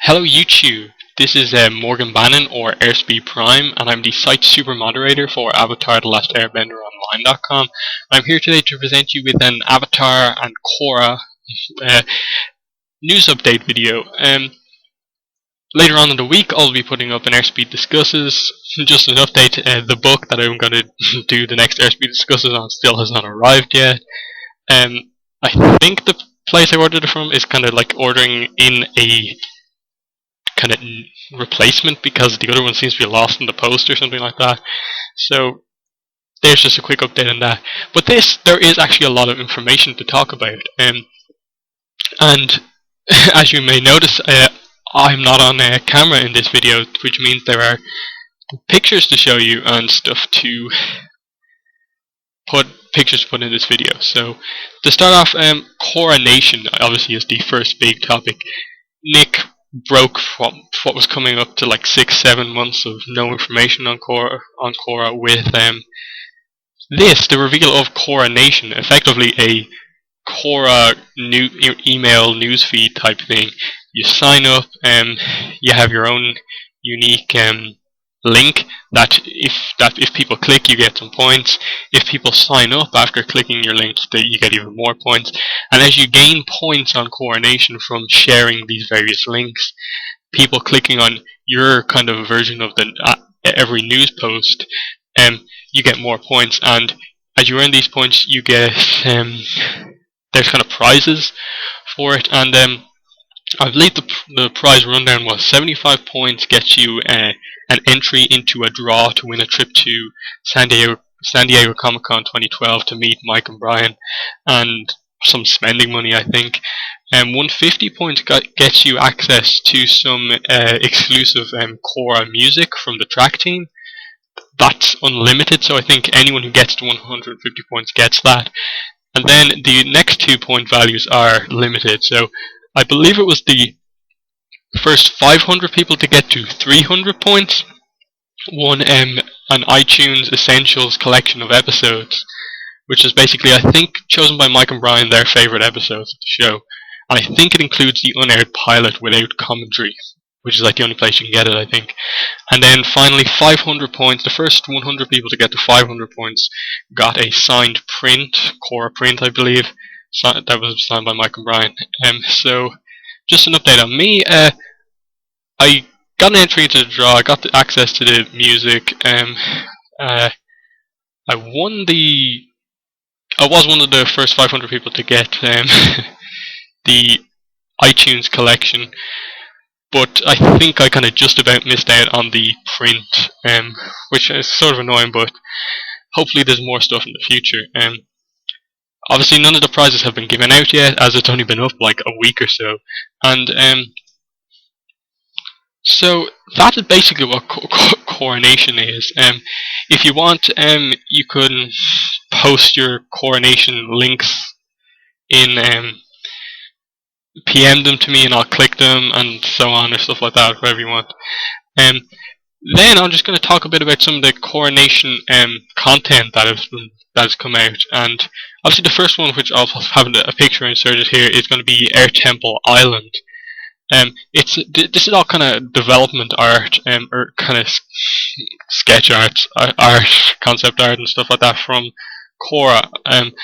Hello YouTube, this is Morgan Bannon or Airspeed Prime, and I'm the site super moderator for Avatar The Last Airbender Online.com. I'm here today to present you with an Avatar and Korra uh, news update video. Later on in the week I'll be putting up an Airspeed Discusses, just an update. The book that I'm going to do the next Airspeed Discusses on still has not arrived yet. I think the place I ordered it from is kind of like ordering in a kind of replacement because the other one seems to be lost in the post or something like that. So there's just a quick update on that. But there is actually a lot of information to talk about. And as you may notice, I'm not on camera in this video, which means there are pictures to show you and stuff to put in this video. So to start off, Korra Nation obviously is the first big topic. Nick broke from what was coming up to like 6-7 months of no information on Korra with the reveal of Korra Nation, effectively a Korra email newsfeed type thing. You sign up, you have your own unique link that if people click, you get some points. If people sign up after clicking your link, you get even more points. And as you gain points on Korra Nation from sharing these various links, people clicking on your kind of version of the every news post, you get more points. And as you earn these points, you get there's kind of prizes for it. And I believe the prize rundown was 75 points gets you an entry into a draw to win a trip to San Diego Comic-Con 2012 to meet Mike and Brian, and some spending money, I think. 150 points gets you access to some exclusive Korra music from the track team. That's unlimited, so I think anyone who gets to 150 points gets that. And then the next 2 point values are limited, so I believe it was the first 500 people to get to 300 points won an iTunes Essentials collection of episodes, which is basically, I think, chosen by Mike and Brian, their favourite episodes of the show. And I think it includes the unaired pilot without commentary, which is like the only place you can get it, I think. And then finally 500 points, the first 100 people to get to 500 points got a signed print, Korra print I believe, that was signed by Mike and Brian. So just an update on me. I got an entry into the draw, I got the access to the music. I was one of the first 500 people to get the iTunes collection, but I think I kind of just about missed out on the print, which is sort of annoying, but hopefully there's more stuff in the future. Obviously none of the prizes have been given out yet, as it's only been up like a week or so, and so that is basically what Korra Nation is. If you want, you can post your Korra Nation links in PM them to me and I'll click them and so on, or stuff like that, whatever you want. Then I'm just going to talk a bit about some of the Korra Nation content that has come out. And obviously the first one, which I'll have a picture inserted here, is going to be Air Temple Island. This is all kind of development art, or kind of sketch art, concept art and stuff like that from Korra. And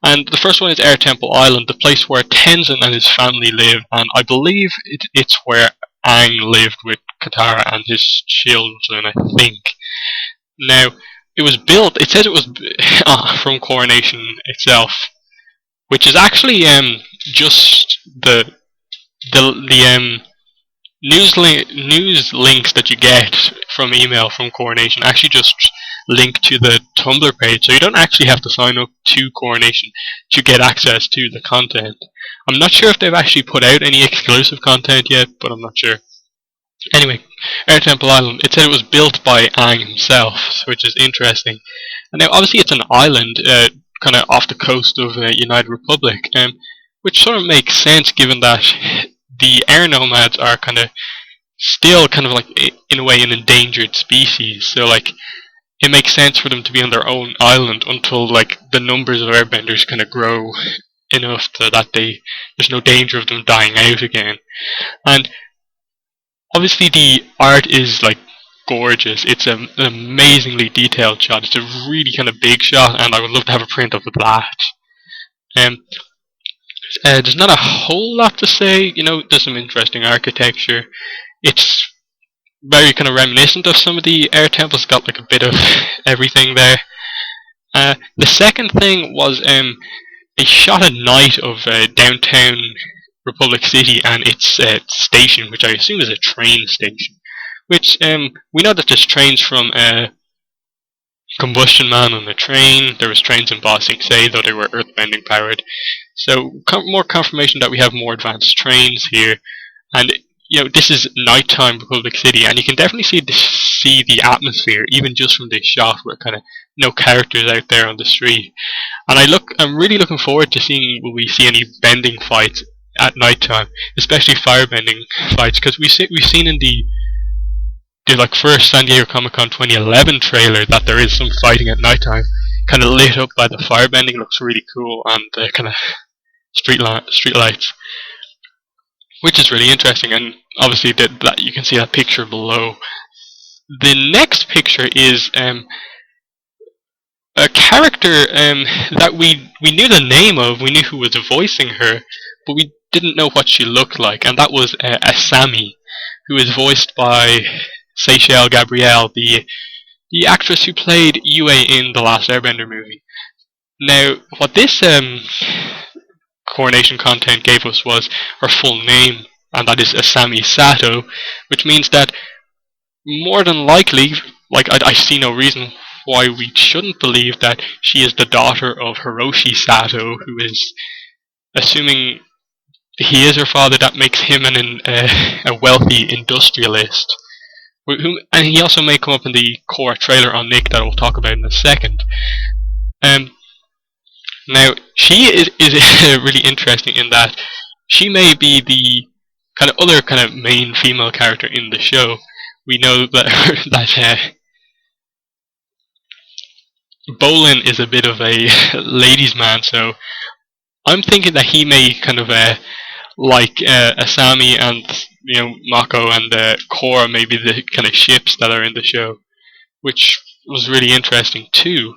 the first one is Air Temple Island, the place where Tenzin and his family live, and I believe it's where Aang lived with Katara and his children, I think. Now, it says it was from Korra Nation itself, which is actually just the news links that you get from email from Korra Nation actually just link to the Tumblr page, so you don't actually have to sign up to Korra Nation to get access to the content. I'm not sure if they've actually put out any exclusive content yet, but I'm not sure. Anyway, Air Temple Island, it said it was built by Aang himself, which is interesting. And now obviously it's an island kind of off the coast of United Republic, which sort of makes sense given that the air nomads are still kind of like, in a way, an endangered species. So like, it makes sense for them to be on their own island until like the numbers of airbenders kind of grow enough that there's no danger of them dying out again. And Obviously, the art is like gorgeous. It's an amazingly detailed shot. It's a really kind of big shot, and I would love to have a print of that. Um, there's not a whole lot to say. There's some interesting architecture. It's very kind of reminiscent of some of the air temples. Got like a bit of everything there. The second thing was a shot at night of downtown Republic City and its station, which I assume is a train station. Which we know that there's trains from Combustion Man on the train. There was trains in Ba Sing Se, though they were earthbending powered. So more confirmation that we have more advanced trains here. And this is nighttime Republic City, and you can definitely see the atmosphere even just from this shot, with kind of no characters out there on the street. And I'm really looking forward to seeing will we see any bending fights at nighttime, especially firebending fights, because we've seen in the like first San Diego Comic Con 2011 trailer that there is some fighting at nighttime, kind of lit up by the firebending. Looks really cool, and the kind of street lights, which is really interesting. And obviously that you can see that picture below. The next picture is a character that we knew the name of, we knew who was voicing her, but we didn't know what she looked like, and that was Asami, who is voiced by Seychelle Gabrielle, the actress who played Yue in the last Airbender movie. Now, what this coronation content gave us was her full name, and that is Asami Sato, which means that more than likely, like I see no reason why we shouldn't believe that she is the daughter of Hiroshi Sato, who is, assuming he is her father, that makes him a wealthy industrialist. And he also may come up in the Korra trailer on Nick that we'll talk about in a second. Now, she is really interesting in that she may be the kind of other kind of main female character in the show. We know that that Bolin is a bit of a ladies' man, so I'm thinking that he may kind of like Asami and Mako and Korra may be the kind of ships that are in the show, which was really interesting too.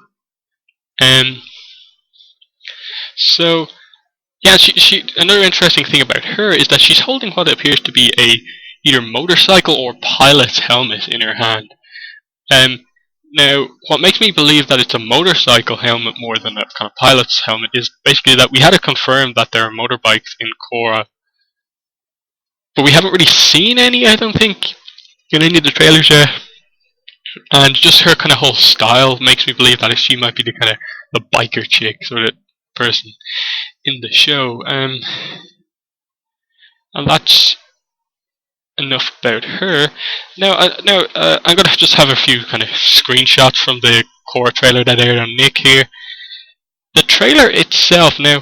So yeah, she another interesting thing about her is that she's holding what appears to be a either motorcycle or pilot's helmet in her hand. Now, what makes me believe that it's a motorcycle helmet more than a kind of pilot's helmet is basically that we had it confirmed that there are motorbikes in Korra, but we haven't really seen any, I don't think, in any of the trailers yet. And just her kind of whole style makes me believe that she might be the kind of the biker chick sort of person in the show. And that's enough about her. Now I'm gonna just have a few kind of screenshots from the Korra trailer that aired on Nick here. The trailer itself, now,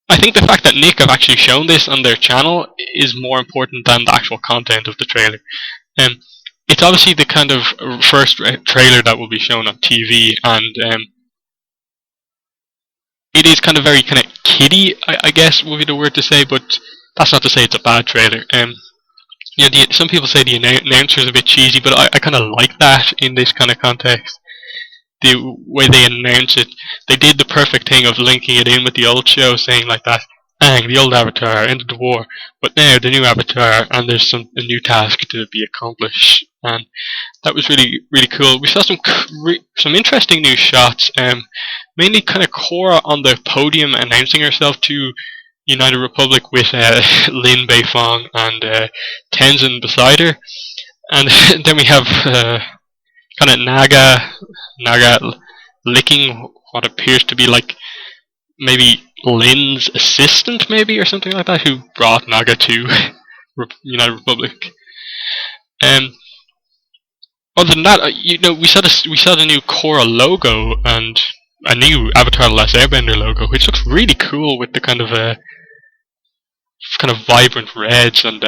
I think the fact that Nick have actually shown this on their channel is more important than the actual content of the trailer. It's obviously the kind of first trailer that will be shown on TV, and it is kind of very kind of kiddie, I guess would be the word to say, but that's not to say it's a bad trailer. Some people say the announcer is a bit cheesy, but I kind of like that in this kind of context. The way they announce it, they did the perfect thing of linking it in with the old show, saying like that, "Ang, the old Avatar ended the war, but now the new Avatar, and there's a new task to be accomplished." And that was really, really cool. We saw some interesting new shots, mainly kind of Korra on the podium announcing herself to United Republic with Lin Beifong and Tenzin beside her, and then we have kind of Naga licking what appears to be like maybe Lin's assistant, maybe, or something like that, who brought Naga to United Republic. Other than that, we saw the new Korra logo and a new Avatar: The Last Airbender logo, which looks really cool with the kind of vibrant reds and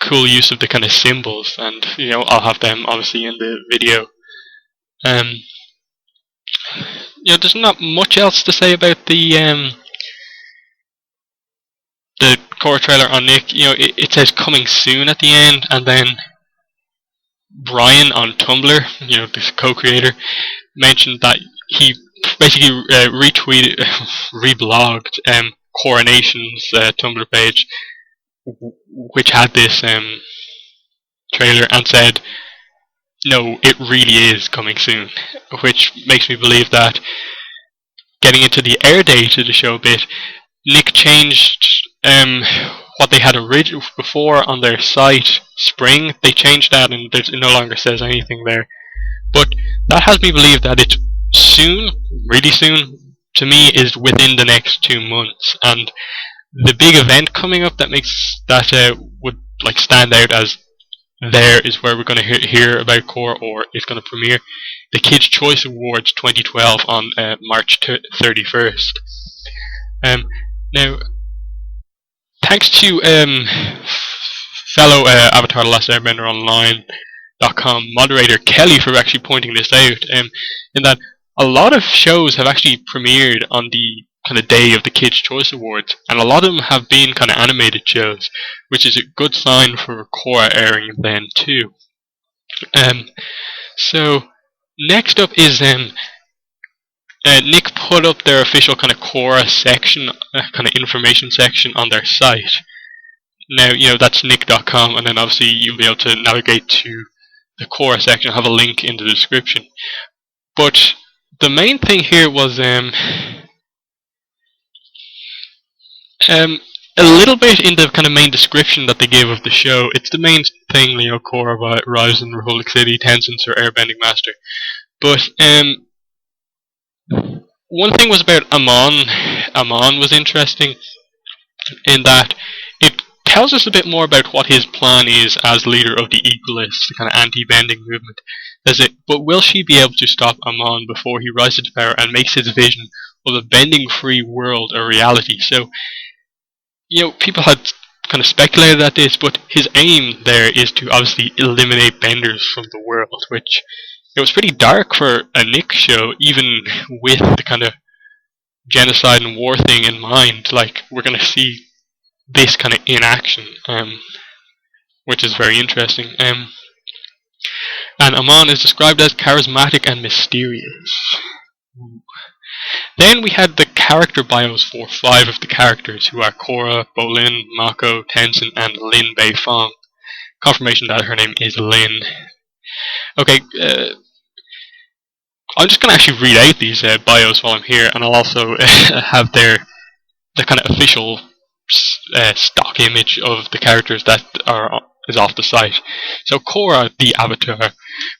cool use of the kind of symbols. And I'll have them obviously in the video. There's not much else to say about the the Korra trailer on Nick, it says coming soon at the end, and then Brian on Tumblr, this co-creator, mentioned that he basically retweeted, reblogged Coronation's Tumblr page, which had this trailer, and said, no, it really is coming soon, which makes me believe that, getting into the air date of the show a bit, Nick changed what they had before on their site, Spring. They changed that, and it no longer says anything there. But that has me believe that it's soon, really soon, to me, is within the next 2 months. And the big event coming up that makes that would stand out as there is where we're going to hear about Korra, or is going to premiere, the Kids' Choice Awards 2012 on March 31st. Now, thanks to fellow Avatar: The Last Airbender Online.com moderator Kelly for actually pointing this out, in that a lot of shows have actually premiered on the kind of day of the Kids' Choice Awards, and a lot of them have been kind of animated shows, which is a good sign for Korra airing then too. So next up is Nick put up their official kind of Korra section, kind of information section on their site. Now, that's nick.com, and then obviously you'll be able to navigate to the Korra section. I'll have a link in the description. But the main thing here was a little bit in the kind of main description that they gave of the show. It's the main thing, Korra arrives in Republic City, Tencent's her airbending master. But one thing was about Amon. Amon was interesting in that it tells us a bit more about what his plan is as leader of the Equalists, the kind of anti-bending movement. But will she be able to stop Amon before he rises to power and makes his vision of a bending-free world a reality? So, people had kind of speculated at this, but his aim there is to obviously eliminate benders from the world, which it was pretty dark for a Nick show, even with the kind of genocide and war thing in mind. We're going to see this kind of in action, which is very interesting. And Amon is described as charismatic and mysterious. Then we had the character bios for 5 of the characters, who are Korra, Bolin, Mako, Tencent, and Lin Beifong. Confirmation that her name is Lin. Okay, I'm just going to actually read out these bios while I'm here, and I'll also have the kind of official stock image of the characters that is off the site. So Korra, the Avatar.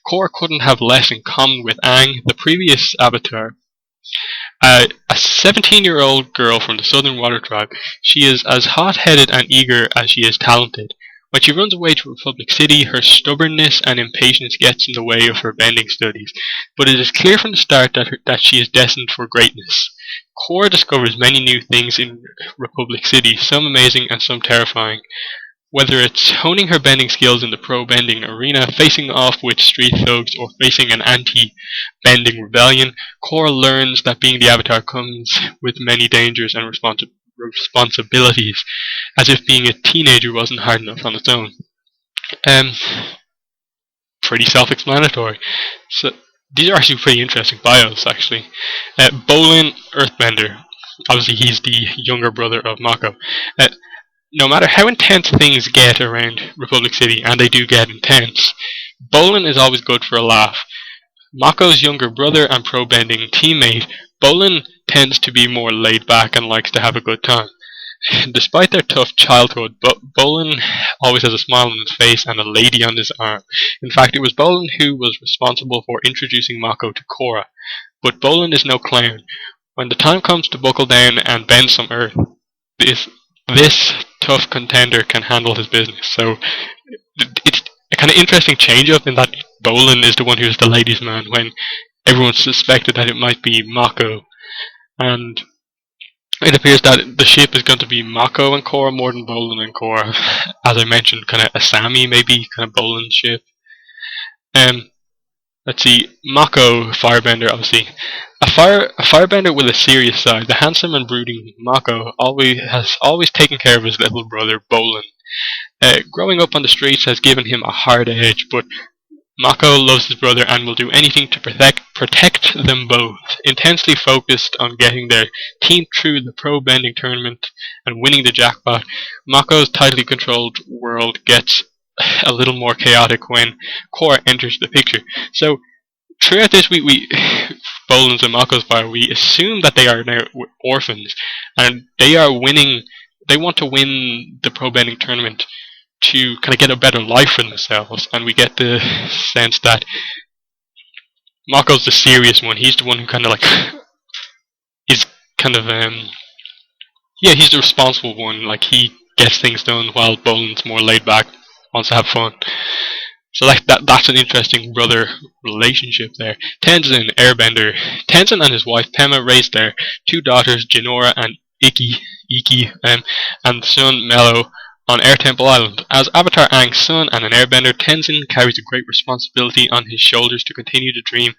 Korra couldn't have less in common with Aang, the previous Avatar. A 17-year-old girl from the Southern Water Tribe, she is as hot-headed and eager as she is talented. When she runs away to Republic City, her stubbornness and impatience gets in the way of her bending studies, but it is clear from the start that she is destined for greatness. Korra discovers many new things in Republic City, some amazing and some terrifying. Whether it's honing her bending skills in the pro-bending arena, facing off with street thugs, or facing an anti-bending rebellion, Korra learns that being the Avatar comes with many dangers and responsibilities, as if being a teenager wasn't hard enough on its own. Pretty self-explanatory. So these are actually pretty interesting bios, actually. Bolin, Earthbender. Obviously, he's the younger brother of Mako. No matter how intense things get around Republic City, and they do get intense, Bolin is always good for a laugh. Mako's younger brother and pro-bending teammate, Bolin tends to be more laid back and likes to have a good time. Despite their tough childhood, Bolin always has a smile on his face and a lady on his arm. In fact, it was Bolin who was responsible for introducing Mako to Korra. But Bolin is no clown. When the time comes to buckle down and bend some earth, this tough contender can handle his business. So it's a kind of interesting change-up in that Bolin is the one who's the ladies' man when everyone suspected that it might be Mako. And it appears that the ship is going to be Mako and Korra more than Bolin and Korra. As I mentioned, kind of Asami maybe, kind of Bolin's ship. Let's see, Mako Firebender, obviously. A firebender with a serious side. The handsome and brooding Mako has always taken care of his little brother, Bolin. Growing up on the streets has given him a hard edge, but Mako loves his brother and will do anything to protect them both. Intensely focused on getting their team through the pro bending tournament and winning the jackpot, Mako's tightly controlled world gets a little more chaotic when Korra enters the picture. So throughout this, we Bolin's and Mako's bar, we assume that they are now orphans, and they are winning. They want to win the pro bending tournament to kind of get a better life for themselves, and we get the sense that Mako's the serious one. He's the one who kind of like is kind of yeah, he's the responsible one. Like he gets things done, while Bolin's more laid back, wants to have fun. So like that's an interesting brother relationship there. Tenzin, Airbender. Tenzin and his wife Pema raised their two daughters, Jinora and Iki, and son Mello on Air Temple Island. As Avatar Aang's son and an Airbender, Tenzin carries a great responsibility on his shoulders to continue the dream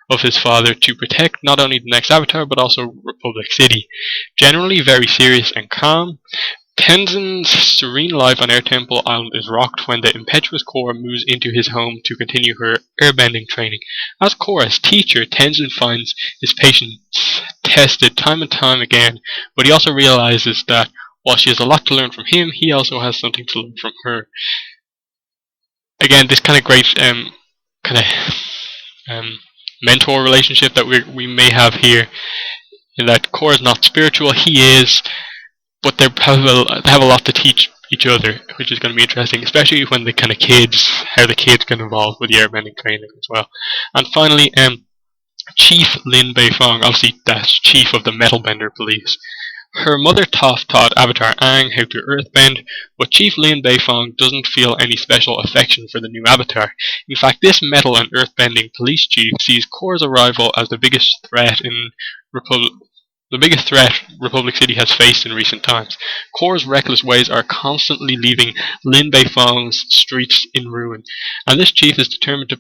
of his father to protect not only the next Avatar but also Republic City. Generally very serious and calm, Tenzin's serene life on Air Temple Island is rocked when the impetuous Korra moves into his home to continue her airbending training. As Korra's teacher, Tenzin finds his patience tested time and time again, but he also realizes that while she has a lot to learn from him, he also has something to learn from her. Again, this kind of great mentor relationship that we may have here, in that Korra's not spiritual, he is, but they have a lot to teach each other, which is going to be interesting, especially when the kind of kids, how the kids get involved with the airbending training as well. And finally, Chief Lin Beifong, obviously that's chief of the Metalbender Police. Her mother Toph taught Avatar Aang how to earthbend, but Chief Lin Beifong doesn't feel any special affection for the new Avatar. In fact, this metal and earthbending police chief sees Korra's arrival as the biggest threat Republic City has faced in recent times. Korra's reckless ways are constantly leaving Lin Beifong's streets in ruin, and this chief is determined to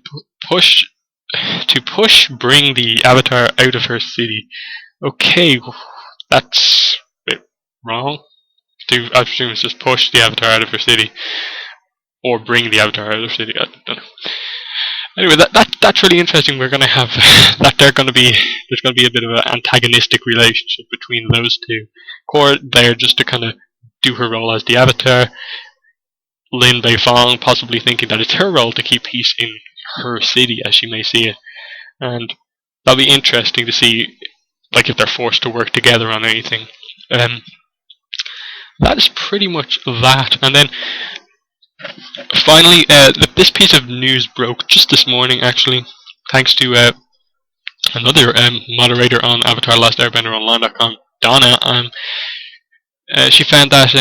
bring the Avatar out of her city. Okay, that's a bit wrong. I presume it's just push the Avatar out of her city, or bring the Avatar out of her city. I don't know. Anyway, that's really interesting. We're going to have that there's going to be a bit of an antagonistic relationship between those two. Korra there just to kind of do her role as the Avatar. Lin Beifong possibly thinking that it's her role to keep peace in her city, as she may see it. And that'll be interesting to see, like, if they're forced to work together on anything. That is pretty much that. And then finally, this piece of news broke just this morning, actually, thanks to another moderator on Avatar Last Airbender Online.com, Donna. She found that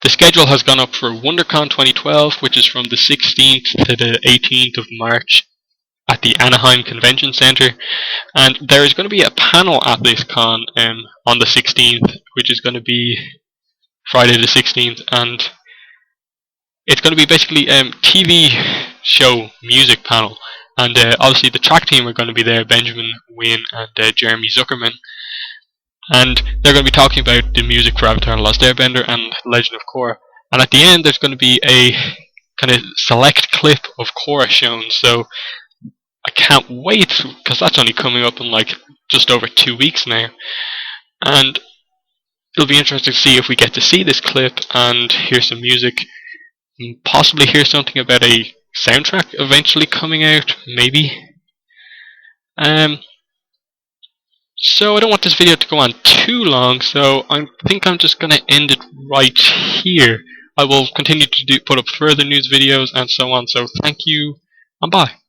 the schedule has gone up for WonderCon 2012, which is from the 16th to the 18th of March at the Anaheim Convention Center, and there is going to be a panel at this con on the 16th, which is going to be Friday the 16th, and it's going to be basically TV show music panel, and obviously the track team are going to be there, Benjamin Wynn and Jeremy Zuckerman, and they're going to be talking about the music for Avatar: The Last Airbender and Legend of Korra. And at the end, there's going to be a kind of select clip of Korra shown. So I can't wait, because that's only coming up in like just over 2 weeks now, and it'll be interesting to see if we get to see this clip and hear some music. Possibly hear something about a soundtrack eventually coming out, maybe. So I don't want this video to go on too long, so I think I'm just going to end it right here. I will continue to put up further news videos and so on, so thank you, and bye.